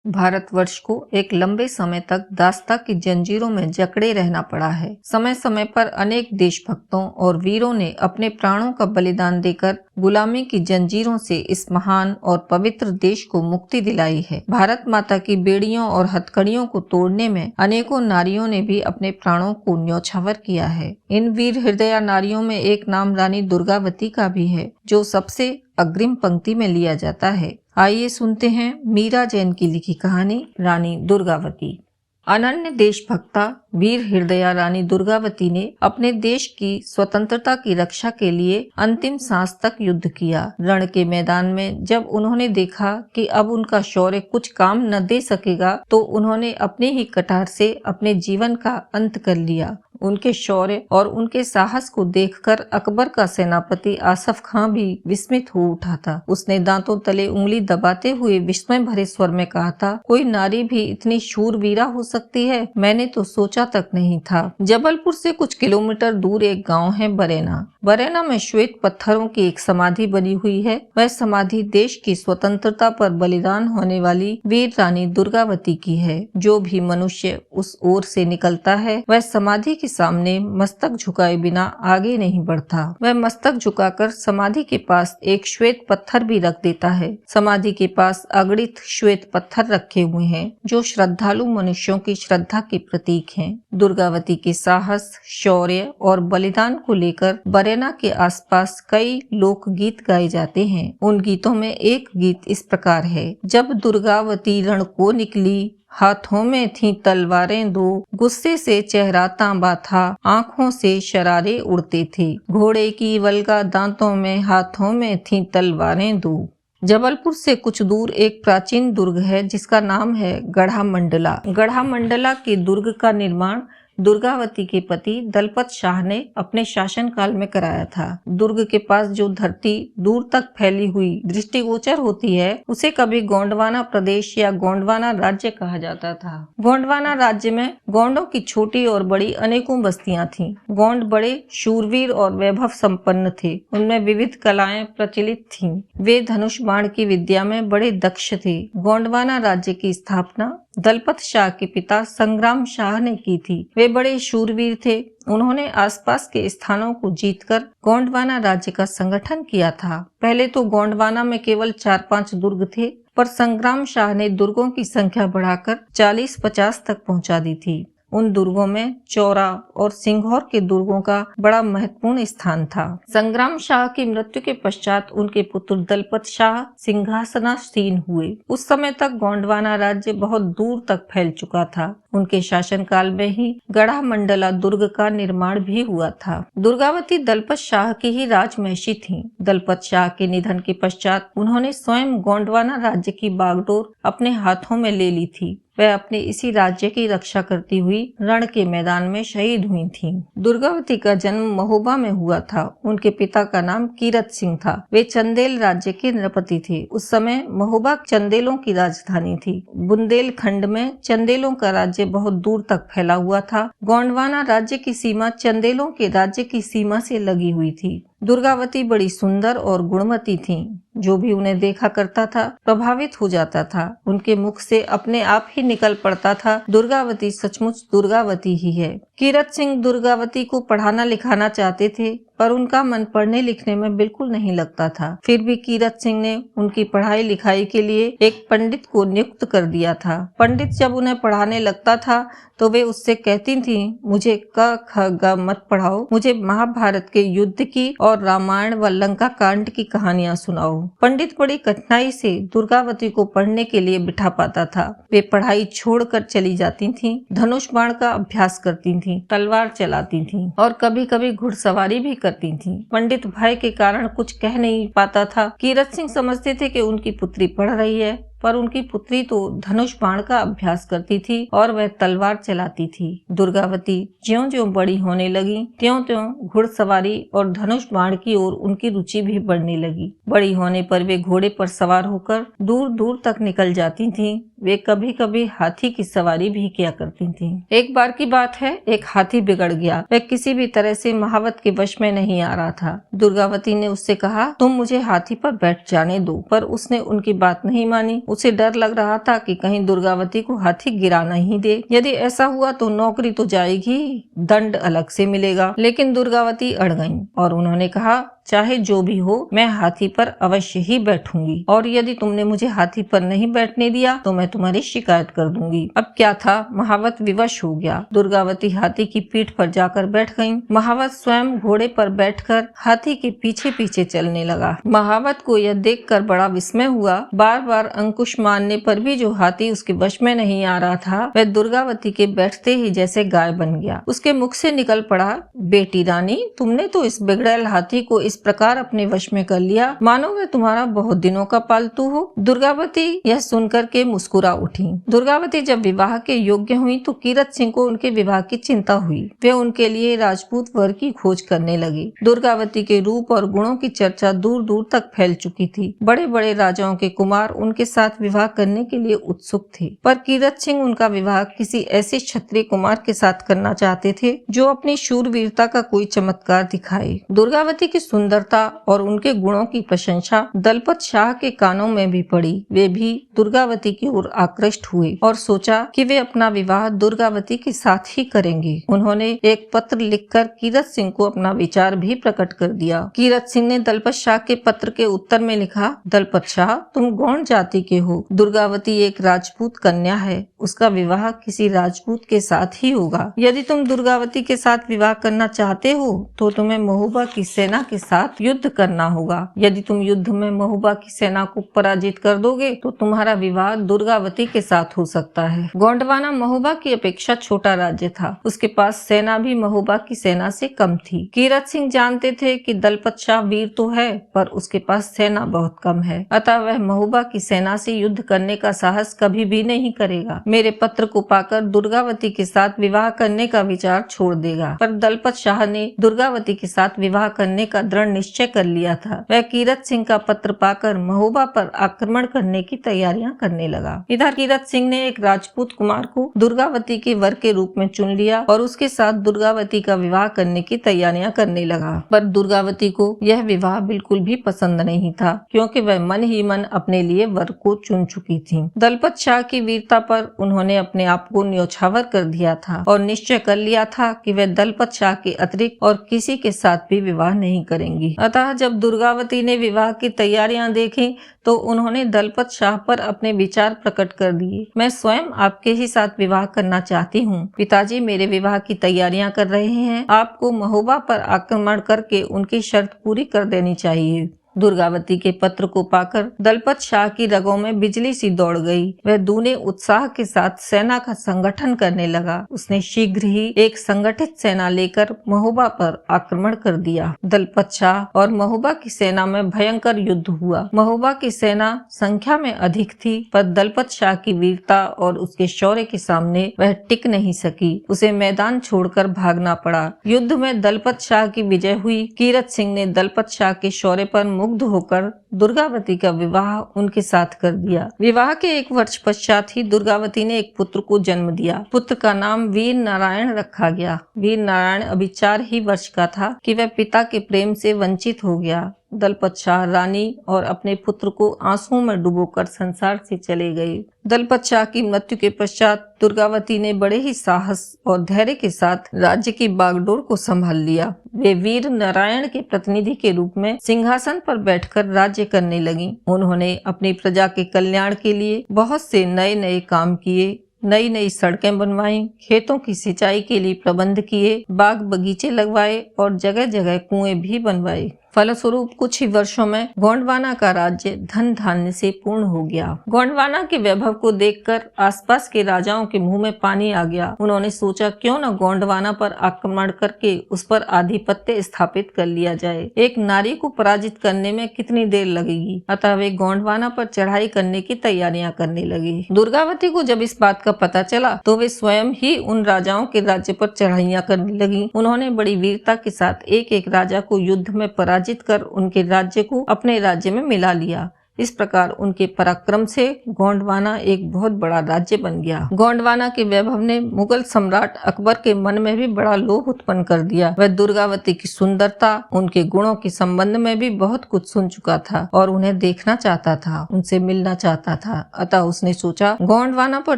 भारतवर्ष को एक लंबे समय तक दासता की जंजीरों में जकड़े रहना पड़ा है। समय समय पर अनेक देशभक्तों और वीरों ने अपने प्राणों का बलिदान देकर गुलामी की जंजीरों से इस महान और पवित्र देश को मुक्ति दिलाई है। भारत माता की बेड़ियों और हथकड़ियों को तोड़ने में अनेकों नारियों ने भी अपने प्राणों को न्यौछावर किया है। इन वीर हृदया नारियों में एक नाम रानी दुर्गावती का भी है, जो सबसे अग्रिम पंक्ति में लिया जाता है। आइए सुनते हैं मीरा जैन की लिखी कहानी रानी दुर्गावती। अनन्य देशभक्ता वीर हृदया रानी दुर्गावती ने अपने देश की स्वतंत्रता की रक्षा के लिए अंतिम सांस तक युद्ध किया। रण के मैदान में जब उन्होंने देखा कि अब उनका शौर्य कुछ काम न दे सकेगा, तो उन्होंने अपने ही कटार से अपने जीवन का अंत कर लिया। उनके शौर्य और उनके साहस को देखकर अकबर का सेनापति आसफ खां भी विस्मित हो उठा था। उसने दांतों तले उंगली दबाते हुए विस्मय भरे स्वर में कहा था, कोई नारी भी इतनी शूरवीरा हो सकती है? मैंने तो सोचा तक नहीं था। जबलपुर से कुछ किलोमीटर दूर एक गांव है बरेना। बरेना में श्वेत पत्थरों की एक समाधि बनी हुई है। वह समाधि देश की स्वतंत्रता पर बलिदान होने वाली वीर रानी दुर्गावती की है। जो भी मनुष्य उस ओर से निकलता है, वह समाधि के सामने मस्तक झुकाए बिना आगे नहीं बढ़ता। वह मस्तक झुकाकर समाधि के पास एक श्वेत पत्थर भी रख देता है। समाधि के पास अगणित श्वेत पत्थर रखे हुए हैं, जो श्रद्धालु मनुष्यों की श्रद्धा के प्रतीक हैं। दुर्गावती के साहस, शौर्य और बलिदान को लेकर बरेना के आसपास कई लोक गीत गाए जाते हैं। उन गीतों में एक गीत इस प्रकार है। जब दुर्गावती रण को निकली, हाथों में थी तलवारें दो, गुस्से से चेहरा तांबा था, आंखों से शरारे उड़ते थे। घोड़े की वल्गा दांतों में, हाथों में थी तलवारें दो। जबलपुर से कुछ दूर एक प्राचीन दुर्ग है, जिसका नाम है गढ़ा मंडला। गढ़ा मंडला के दुर्ग का निर्माण दुर्गावती के पति दलपत शाह ने अपने शासनकाल में कराया था। दुर्ग के पास जो धरती दूर तक फैली हुई दृष्टिगोचर होती है, उसे कभी गोंडवाना प्रदेश या गोंडवाना राज्य कहा जाता था। गोंडवाना राज्य में गोंडों की छोटी और बड़ी अनेकों बस्तियां थीं। गोंड बड़े शूरवीर और वैभव संपन्न थे। उनमें विविध कलाएं प्रचलित थीं। वे धनुष बाण की विद्या में बड़े दक्ष थे। गोंडवाना राज्य की स्थापना दलपत शाह के पिता संग्राम शाह ने की थी। वे बड़े शूरवीर थे। उन्होंने आसपास के स्थानों को जीतकर गोंडवाना राज्य का संगठन किया था। पहले तो गोंडवाना में केवल 4-5 दुर्ग थे, पर संग्राम शाह ने दुर्गों की संख्या बढ़ाकर 40-50 तक पहुंचा दी थी। उन दुर्गों में चौरा और सिंघौर के दुर्गों का बड़ा महत्वपूर्ण स्थान था। संग्राम शाह की मृत्यु के पश्चात उनके पुत्र दलपत शाह सिंहासनासीन हुए। उस समय तक गोंडवाना राज्य बहुत दूर तक फैल चुका था। उनके शासनकाल में ही गढ़ा मंडला दुर्ग का निर्माण भी हुआ था। दुर्गावती दलपत शाह की ही राजमहिषी थीं। दलपत शाह के निधन के पश्चात उन्होंने स्वयं गोंडवाना राज्य की बागडोर अपने हाथों में ले ली थी। वह अपने इसी राज्य की रक्षा करती हुई रण के मैदान में शहीद हुई थीं। दुर्गावती का जन्म महोबा में हुआ था। उनके पिता का नाम कीरत सिंह था। वे चंदेल राज्य के नृपति थे। उस समय महोबा चंदेलों की राजधानी थी। बुंदेलखंड में चंदेलों का राज्य बहुत दूर तक फैला हुआ था। गोंडवाना राज्य की सीमा चंदेलों के राज्य की सीमा से लगी हुई थी। दुर्गावती बड़ी सुंदर और गुणवती थीं। जो भी उन्हें देखा करता था, प्रभावित हो जाता था। उनके मुख से अपने आप ही निकल पड़ता था, दुर्गावती सचमुच दुर्गावती ही है। कीरत सिंह दुर्गावती को पढ़ाना लिखाना चाहते थे, पर उनका मन पढ़ने लिखने में बिल्कुल नहीं लगता था। फिर भी कीरत सिंह ने उनकी पढ़ाई लिखाई के लिए एक पंडित को नियुक्त कर दिया था। पंडित जब उन्हें पढ़ाने लगता था, तो वे उससे कहती थीं, मुझे क ख ग मत पढ़ाओ, मुझे महाभारत के युद्ध की और रामायण व लंका कांड की कहानियां सुनाओ। पंडित बड़ी कठिनाई से दुर्गावती को पढ़ने के लिए बिठा पाता था। वे पढ़ाई छोड़कर चली जाती थीं, धनुष बाण का अभ्यास करती थीं, तलवार चलाती थीं और कभी कभी घुड़सवारी भी करती थीं। पंडित भय के कारण कुछ कह नहीं पाता था। कीरत सिंह समझते थे कि उनकी पुत्री पढ़ रही है, पर उनकी पुत्री तो धनुष बाण का अभ्यास करती थी और वह तलवार चलाती थी। दुर्गावती ज्यों-ज्यों बड़ी होने लगी, त्यों-त्यों घुड़सवारी और धनुष बाण की ओर उनकी रुचि भी बढ़ने लगी। बड़ी होने पर वे घोड़े पर सवार होकर दूर-दूर तक निकल जाती थीं। वे कभी कभी हाथी की सवारी भी किया करती थीं। एक बार की बात है, एक हाथी बिगड़ गया। वह किसी भी तरह से महावत के वश में नहीं आ रहा था। दुर्गावती ने उससे कहा, तुम मुझे हाथी पर बैठ जाने दो, पर उसने उनकी बात नहीं मानी। उसे डर लग रहा था कि कहीं दुर्गावती को हाथी गिरा नहीं दे। यदि ऐसा हुआ तो नौकरी तो जाएगी, दंड अलग से मिलेगा। लेकिन दुर्गावती अड़ गईं और उन्होंने कहा, चाहे जो भी हो, मैं हाथी पर अवश्य ही बैठूंगी, और यदि तुमने मुझे हाथी पर नहीं बैठने दिया तो मैं तुम्हारी शिकायत कर दूंगी। अब क्या था, महावत विवश हो गया। दुर्गावती हाथी की पीठ पर जाकर बैठ गईं। महावत स्वयं घोड़े पर बैठकर हाथी के पीछे पीछे चलने लगा। महावत को यह देखकर बड़ा विस्मय हुआ। बार बार अंकुश मारने पर भी जो हाथी उसके वश में नहीं आ रहा था, वह दुर्गावती के बैठते ही जैसे गाय बन गया। उसके मुख से निकल पड़ा, बेटी रानी, तुमने तो इस बिगड़ैल हाथी को इस प्रकार अपने वश में कर लिया मानो वह तुम्हारा बहुत दिनों का पालतू हो। दुर्गावती यह सुनकर के मुस्कुरा उठी। दुर्गावती जब विवाह के योग्य हुई तो कीरत सिंह को उनके विवाह की चिंता हुई। वे उनके लिए राजपूत वर की खोज करने लगे। दुर्गावती के रूप और गुणों की चर्चा दूर दूर तक फैल चुकी थी। बड़े बड़े राजाओं के कुमार उनके साथ विवाह करने के लिए उत्सुक थे, पर कीरत सिंह उनका विवाह किसी ऐसे क्षत्रिय कुमार के साथ करना चाहते थे जो अपनी शूरवीरता का कोई चमत्कार दिखाए। दुर्गावती की सुंदरता और उनके गुणों की प्रशंसा दलपत शाह के कानों में भी पड़ी। वे भी दुर्गावती की ओर आकृष्ट हुए और सोचा कि वे अपना विवाह दुर्गावती के साथ ही करेंगे। उन्होंने एक पत्र लिखकर कीरत सिंह को अपना विचार भी प्रकट कर दिया। कीरत सिंह ने दलपत शाह के पत्र के उत्तर में लिखा, दलपत शाह, तुम गौड़ जाति के हो। दुर्गावती एक राजपूत कन्या है। उसका विवाह किसी राजपूत के साथ ही होगा। यदि तुम दुर्गावती के साथ विवाह करना चाहते हो तो तुम्हें महोबा की सेना के साथ युद्ध करना होगा। यदि तुम युद्ध में महोबा की सेना को पराजित कर दोगे तो तुम्हारा विवाह दुर्गावती के साथ हो सकता है। गोंडवाना महोबा की अपेक्षा छोटा राज्य था। उसके पास सेना भी महोबा की सेना से कम थी। कीरत सिंह जानते थे कि दलपत शाह वीर तो है, पर उसके पास सेना बहुत कम है, अतः वह महोबा की सेना से युद्ध करने का साहस कभी भी नहीं करेगा। मेरे पत्र को पाकर दुर्गावती के साथ विवाह करने का विचार छोड़ देगा। पर दलपत शाह ने दुर्गावती के साथ विवाह करने का दृढ़ निश्चय कर लिया था। वह कीरत सिंह का पत्र पाकर महोबा पर आक्रमण करने की तैयारियां करने लगा। इधर कीरत सिंह ने एक राजपूत कुमार को दुर्गावती के वर के रूप में चुन लिया और उसके साथ दुर्गावती का विवाह करने की तैयारियां करने लगा। पर दुर्गावती को यह विवाह बिल्कुल भी पसंद नहीं था, क्योंकि वह मन ही मन अपने लिए वर को चुन चुकी थी। दलपत शाह की वीरता पर उन्होंने अपने आप को न्योछावर कर दिया था और निश्चय कर लिया था कि वह दलपत शाह के अतिरिक्त और किसी के साथ भी विवाह नहीं करेंगी। अतः जब दुर्गावती ने विवाह की तैयारियां देखी तो उन्होंने दलपत शाह पर अपने विचार प्रकट कर दिए। मैं स्वयं आपके ही साथ विवाह करना चाहती हूँ। पिताजी मेरे विवाह की तैयारियां कर रहे हैं। आपको महोबा पर आक्रमण करके उनकी शर्त पूरी कर देनी चाहिए। दुर्गावती के पत्र को पाकर दलपत शाह की रगों में बिजली सी दौड़ गई। वह दूने उत्साह के साथ सेना का संगठन करने लगा। उसने शीघ्र ही एक संगठित सेना लेकर महोबा पर आक्रमण कर दिया। दलपत शाह और महोबा की सेना में भयंकर युद्ध हुआ। महोबा की सेना संख्या में अधिक थी, पर दलपत शाह की वीरता और उसके शौर्य के सामने वह टिक नहीं सकी। उसे मैदान छोड़कर भागना पड़ा। युद्ध में दलपत शाह की विजय हुई। कीरत सिंह ने दलपत शाह के शौर्य पर मुग्ध होकर दुर्गावती का विवाह उनके साथ कर दिया। विवाह के एक वर्ष पश्चात ही दुर्गावती ने एक पुत्र को जन्म दिया। पुत्र का नाम वीर नारायण रखा गया। वीर नारायण अभी 4 ही वर्ष का था कि वह पिता के प्रेम से वंचित हो गया। दलपत शाह रानी और अपने पुत्र को आंसुओं में डुबोकर संसार से चले गए। दलपत शाह की मृत्यु के पश्चात दुर्गावती ने बड़े ही साहस और धैर्य के साथ राज्य की बागडोर को संभाल लिया। वे वीर नारायण के प्रतिनिधि के रूप में सिंहासन पर बैठकर राज्य करने लगी। उन्होंने अपनी प्रजा के कल्याण के लिए बहुत से नए नए काम किए। नई नई सड़कें बनवाई, खेतों की सिंचाई के लिए प्रबंध किए, बाग बगीचे लगवाए और जगह जगह कुएं भी बनवाए। फलस्वरूप कुछ ही वर्षों में गोंडवाना का राज्य धन धान्य से पूर्ण हो गया। गोंडवाना के वैभव को देखकर आसपास के राजाओं के मुंह में पानी आ गया। उन्होंने सोचा क्यों न गोंडवाना पर आक्रमण करके उस पर आधिपत्य स्थापित कर लिया जाए। एक नारी को पराजित करने में कितनी देर लगेगी। अतः वे गोंडवाना पर चढ़ाई करने की तैयारियां करने लगे। दुर्गावती को जब इस बात का पता चला तो वे स्वयं ही उन राजाओं के राज्य पर चढ़ाइयां करने लगी। उन्होंने बड़ी वीरता के साथ एक एक राजा को युद्ध में पराजित कर उनके राज्य को अपने राज्य में मिला लिया। इस प्रकार उनके पराक्रम से गोंडवाना एक बहुत बड़ा राज्य बन गया। गोंडवाना के वैभव ने मुगल सम्राट अकबर के मन में भी बड़ा लोभ उत्पन्न कर दिया। वह दुर्गावती की सुंदरता, उनके गुणों के संबंध में भी बहुत कुछ सुन चुका था और उन्हें देखना चाहता था, उनसे मिलना चाहता था। अतः उसने सोचा गोंडवाना पर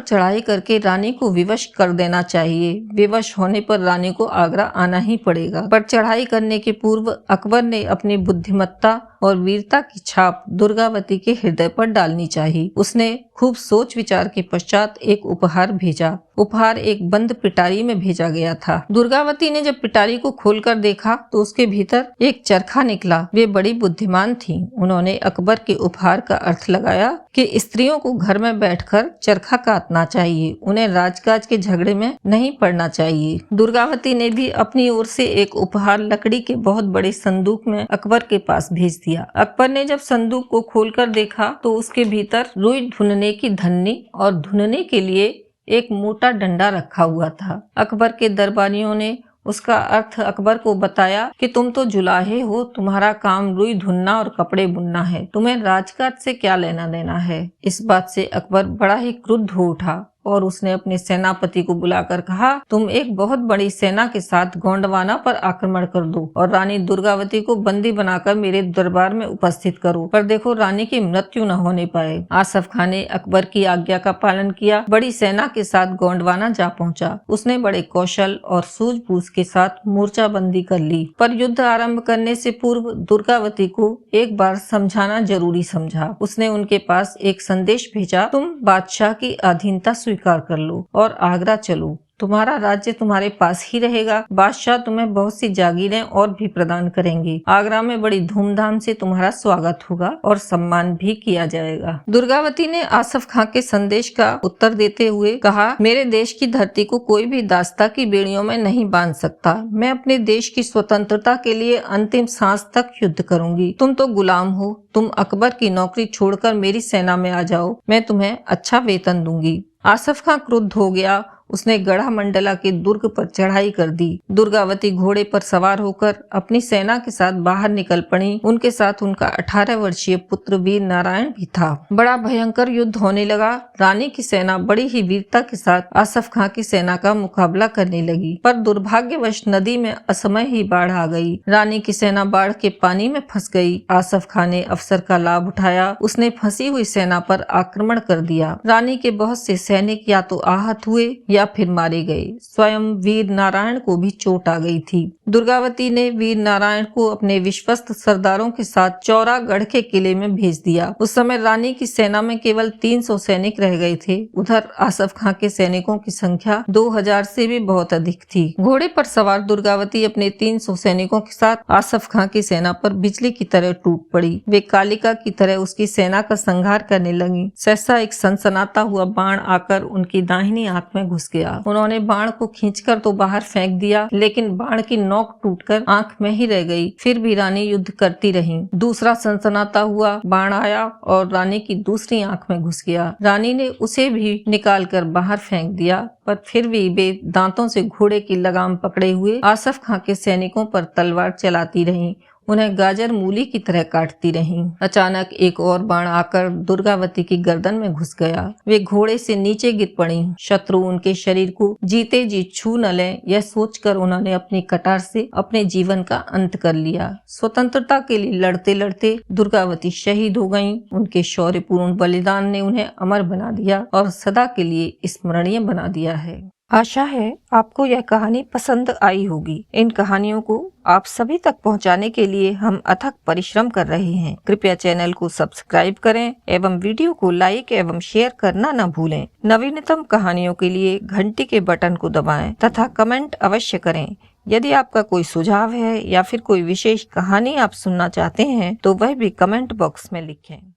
चढ़ाई करके रानी को विवश कर देना चाहिए। विवश होने पर रानी को आगरा आना ही पड़ेगा। पर चढ़ाई करने के पूर्व अकबर ने अपनी बुद्धिमत्ता और वीरता की छाप दुर्गावती के हृदय पर डालनी चाहिए। उसने खूब सोच विचार के पश्चात एक उपहार भेजा। उपहार एक बंद पिटारी में भेजा गया था। दुर्गावती ने जब पिटारी को खोलकर देखा तो उसके भीतर एक चरखा निकला। वे बड़ी बुद्धिमान थीं। उन्होंने अकबर के उपहार का अर्थ लगाया कि स्त्रियों को घर में बैठकर चरखा काटना चाहिए, उन्हें राजकाज के झगड़े में नहीं पड़ना चाहिए। दुर्गावती ने भी अपनी ओर से एक उपहार लकड़ी के बहुत बड़े संदूक में अकबर के पास भेज दिया। अकबर ने जब संदूक को खोलकर देखा तो उसके भीतर रुई धुनने की धन्नी और धुनने के लिए एक मोटा डंडा रखा हुआ था। अकबर के दरबारियों ने उसका अर्थ अकबर को बताया कि तुम तो जुलाहे हो, तुम्हारा काम रुई धुनना और कपड़े बुनना है, तुम्हें राजकाज से क्या लेना देना है। इस बात से अकबर बड़ा ही क्रुद्ध हो उठा और उसने अपने सेनापति को बुलाकर कहा, तुम एक बहुत बड़ी सेना के साथ गोंडवाना पर आक्रमण कर दो और रानी दुर्गावती को बंदी बनाकर मेरे दरबार में उपस्थित करो, पर देखो रानी की मृत्यु न होने पाए। आसफ खान ने अकबर की आज्ञा का पालन किया, बड़ी सेना के साथ गोंडवाना जा पहुंचा। उसने बड़े कौशल और सूझबूझ के साथ मोर्चाबंदी कर ली, पर युद्ध आरंभ करने से पूर्व दुर्गावती को एक बार समझाना जरूरी समझा। उसने उनके पास एक संदेश भेजा, तुम बादशाह की अधीनता स्वीकार कर लो और आगरा चलो, तुम्हारा राज्य तुम्हारे पास ही रहेगा। बादशाह तुम्हें बहुत सी जागीरें और भी प्रदान करेंगे। आगरा में बड़ी धूमधाम से तुम्हारा स्वागत होगा और सम्मान भी किया जाएगा। दुर्गावती ने आसफ खां के संदेश का उत्तर देते हुए कहा, मेरे देश की धरती को कोई भी दास्ता की बेड़ियों में नहीं बांध सकता। मैं अपने देश की स्वतंत्रता के लिए अंतिम सांस तक युद्ध करूंगी। तुम तो गुलाम हो, तुम अकबर की नौकरी छोड़कर मेरी सेना में आ जाओ, मैं तुम्हें अच्छा वेतन दूंगी। आसफ खां क्रुद्ध हो गया। उसने गढ़ा मंडला के दुर्ग पर चढ़ाई कर दी। दुर्गावती घोड़े पर सवार होकर अपनी सेना के साथ बाहर निकल पड़ी। उनके साथ उनका 18 वर्षीय पुत्र वीर नारायण भी था। बड़ा भयंकर युद्ध होने लगा। रानी की सेना बड़ी ही वीरता के साथ आसफ खां की सेना का मुकाबला करने लगी, पर दुर्भाग्यवश नदी में असमय ही बाढ़ आ गई। रानी की सेना बाढ़ के पानी में फंस गई। आसफ खां ने अवसर का लाभ उठाया। उसने फंसी हुई सेना पर आक्रमण कर दिया। रानी के बहुत से सैनिक या तो आहत हुए या फिर मारे गए। स्वयं वीर नारायण को भी चोट आ गई थी। दुर्गावती ने वीर नारायण को अपने विश्वस्त सरदारों के साथ चौरागढ़ के किले में भेज दिया। उस समय रानी की सेना में केवल 300 सैनिक रह गए थे। उधर आसफ खां के सैनिकों की संख्या 2000 से भी बहुत अधिक थी। घोड़े पर सवार दुर्गावती अपने 300 सैनिकों के साथ आसफ खां की सेना पर बिजली की तरह टूट पड़ी। वे कालिका की तरह उसकी सेना का संहार करने लगी। सहसा एक सनसनाता हुआ बाण आकर उनकी दाहिनी आंख में घुस गया। उन्होंने बाण को खींचकर तो बाहर फेंक दिया, लेकिन बाण की नोक टूटकर आंख में ही रह गई। फिर भी रानी युद्ध करती रही। दूसरा सनसनाता हुआ बाण आया और रानी की दूसरी आंख में घुस गया। रानी ने उसे भी निकालकर बाहर फेंक दिया, पर फिर भी वे दांतों से घोड़े की लगाम पकड़े हुए आसफ खां के सैनिकों पर तलवार चलाती रहीं। उन्हें गाजर मूली की तरह काटती रहीं। अचानक एक और बाण आकर दुर्गावती की गर्दन में घुस गया। वे घोड़े से नीचे गिर पड़ी। शत्रु उनके शरीर को जीते जी छू न लें, यह सोचकर उन्होंने अपनी कटार से अपने जीवन का अंत कर लिया। स्वतंत्रता के लिए लड़ते लड़ते दुर्गावती शहीद हो गईं। उनके शौर्यपूर्ण बलिदान ने उन्हें अमर बना दिया और सदा के लिए स्मरणीय बना दिया है। आशा है आपको यह कहानी पसंद आई होगी। इन कहानियों को आप सभी तक पहुंचाने के लिए हम अथक परिश्रम कर रहे हैं। कृपया चैनल को सब्सक्राइब करें एवं वीडियो को लाइक एवं शेयर करना न भूलें। नवीनतम कहानियों के लिए घंटी के बटन को दबाएं तथा कमेंट अवश्य करें। यदि आपका कोई सुझाव है या फिर कोई विशेष कहानी आप सुनना चाहते हैं तो वह भी कमेंट बॉक्स में लिखें।